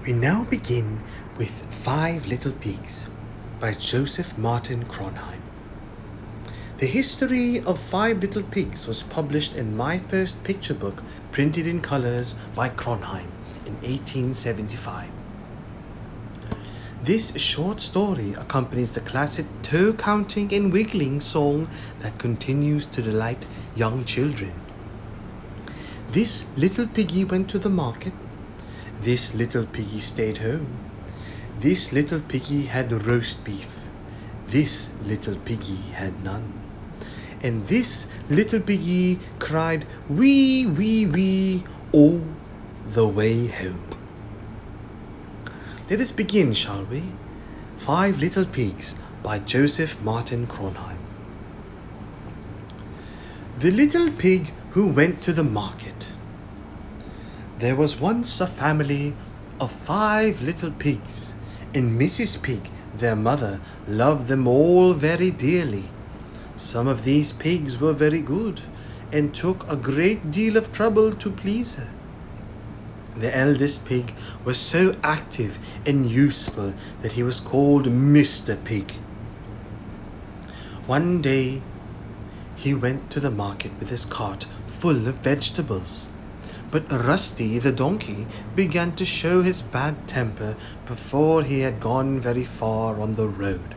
We now begin with 5 Little Pigs by Joseph Martin Kronheim. The history of 5 Little Pigs was published in my first picture book, printed in colors by Kronheim in 1875. This short story accompanies the classic toe counting and wiggling song that continues to delight young children. This little piggy went to the market. This little piggy stayed home. This little piggy had roast beef. This little piggy had none. And this little piggy cried wee, wee, wee all the way home. Let us begin, shall we? 5 Little Pigs by Joseph Martin Kronheim. The little pig who went to the market. There was once a family of 5 little pigs, and Mrs. Pig, their mother, loved them all very dearly. Some of these pigs were very good and took a great deal of trouble to please her. The eldest pig was so active and useful that he was called Mr. Pig. One day he went to the market with his cart full of vegetables. But Rusty the donkey began to show his bad temper before he had gone very far on the road.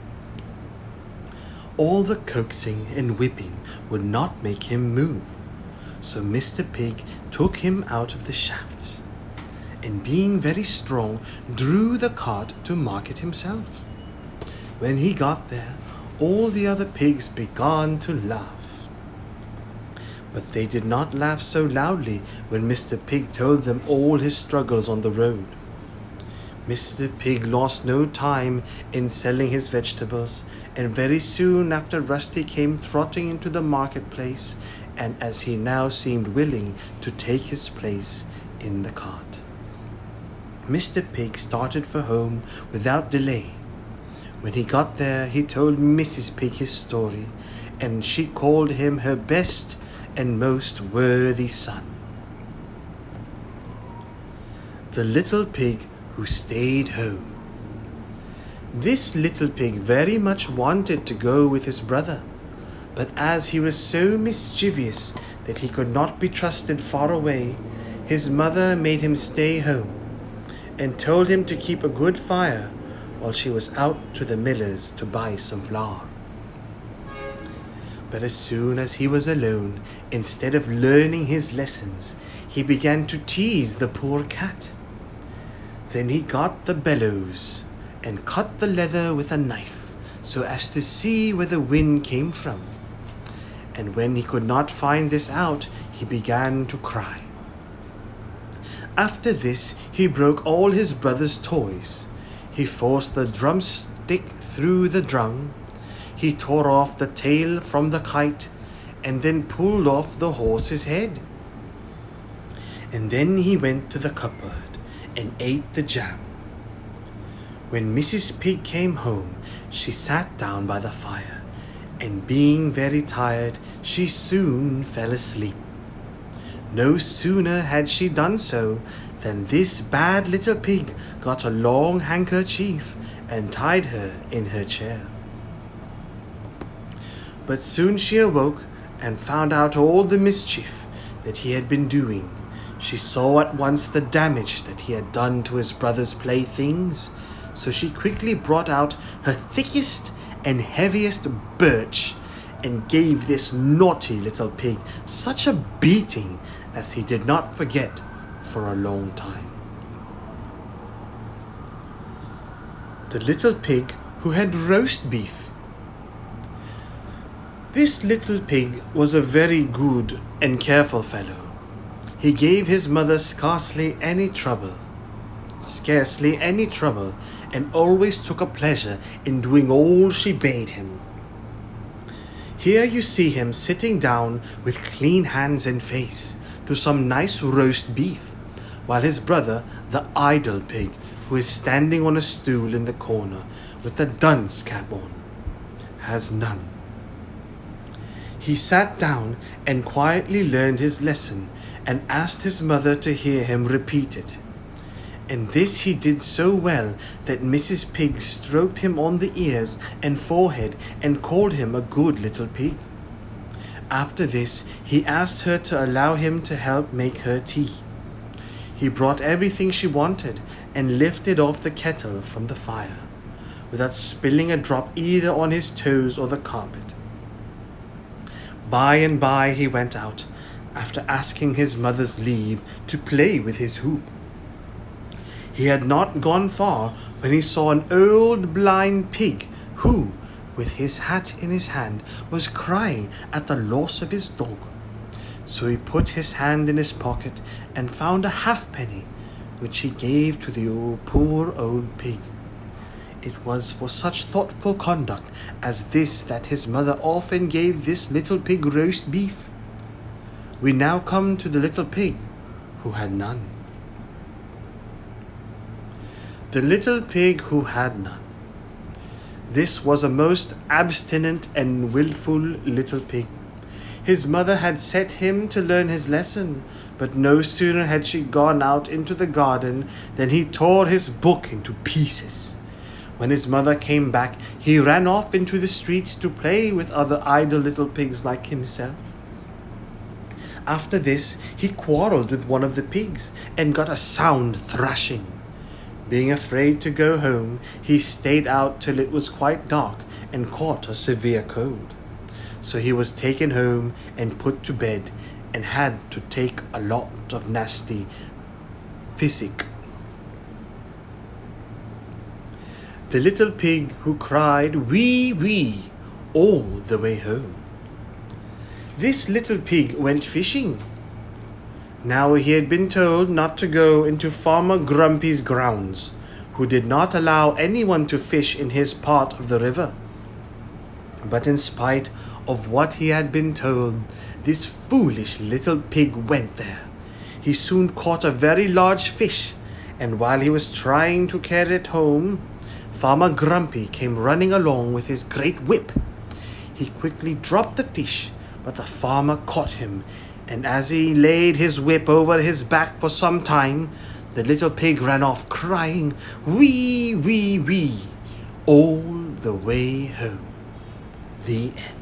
All the coaxing and whipping would not make him move, so Mr. Pig took him out of the shafts, and being very strong, drew the cart to market himself. When he got there, all the other pigs began to laugh. But they did not laugh so loudly when Mr. Pig told them all his struggles on the road. Mr. Pig lost no time in selling his vegetables, and very soon after Rusty came trotting into the marketplace, and as he now seemed willing to take his place in the cart. Mr. Pig started for home without delay. When he got there, he told Mrs. Pig his story, and she called him her best and most worthy son. The little pig who stayed home. This little pig very much wanted to go with his brother, but as he was so mischievous that he could not be trusted far away, his mother made him stay home and told him to keep a good fire while she was out to the miller's to buy some flour. But as soon as he was alone, instead of learning his lessons, he began to tease the poor cat. Then he got the bellows and cut the leather with a knife so as to see where the wind came from. And when he could not find this out, he began to cry. After this, he broke all his brother's toys. He forced the drumstick through the drum. He tore off the tail from the kite and then pulled off the horse's head. And then he went to the cupboard and ate the jam. When Mrs. Pig came home, she sat down by the fire, and being very tired, she soon fell asleep. No sooner had she done so than this bad little pig got a long handkerchief and tied her in her chair. But soon she awoke and found out all the mischief that he had been doing. She saw at once the damage that he had done to his brother's playthings, so she quickly brought out her thickest and heaviest birch and gave this naughty little pig such a beating as he did not forget for a long time. The little pig who had roast beef. This little pig was a very good and careful fellow. He gave his mother scarcely any trouble, and always took a pleasure in doing all she bade him. Here you see him sitting down with clean hands and face to some nice roast beef, while his brother, the idle pig, who is standing on a stool in the corner with a dunce cap on, has none. He sat down and quietly learned his lesson and asked his mother to hear him repeat it. And this he did so well that Mrs. Pig stroked him on the ears and forehead and called him a good little pig. After this, he asked her to allow him to help make her tea. He brought everything she wanted and lifted off the kettle from the fire, without spilling a drop either on his toes or the carpet. By and by he went out, after asking his mother's leave to play with his hoop. He had not gone far when he saw an old blind pig who, with his hat in his hand, was crying at the loss of his dog. So he put his hand in his pocket and found a halfpenny, which he gave to the poor old pig. It was for such thoughtful conduct as this that his mother often gave this little pig roast beef. We now come to the little pig who had none. The little pig who had none. This was a most abstinent and wilful little pig. His mother had set him to learn his lesson, but no sooner had she gone out into the garden than he tore his book into pieces. When his mother came back, he ran off into the streets to play with other idle little pigs like himself. After this, he quarrelled with one of the pigs and got a sound thrashing. Being afraid to go home, he stayed out till it was quite dark and caught a severe cold. So he was taken home and put to bed and had to take a lot of nasty physic. The little pig who cried wee wee all the way home. This little pig went fishing. Now he had been told not to go into Farmer Grumpy's grounds, who did not allow anyone to fish in his part of the river. But in spite of what he had been told, this foolish little pig went there. He soon caught a very large fish, and while he was trying to carry it home, Farmer Grumpy came running along with his great whip. He quickly dropped the fish, but the farmer caught him, and as he laid his whip over his back for some time, the little pig ran off crying, wee, wee, wee, all the way home. The end.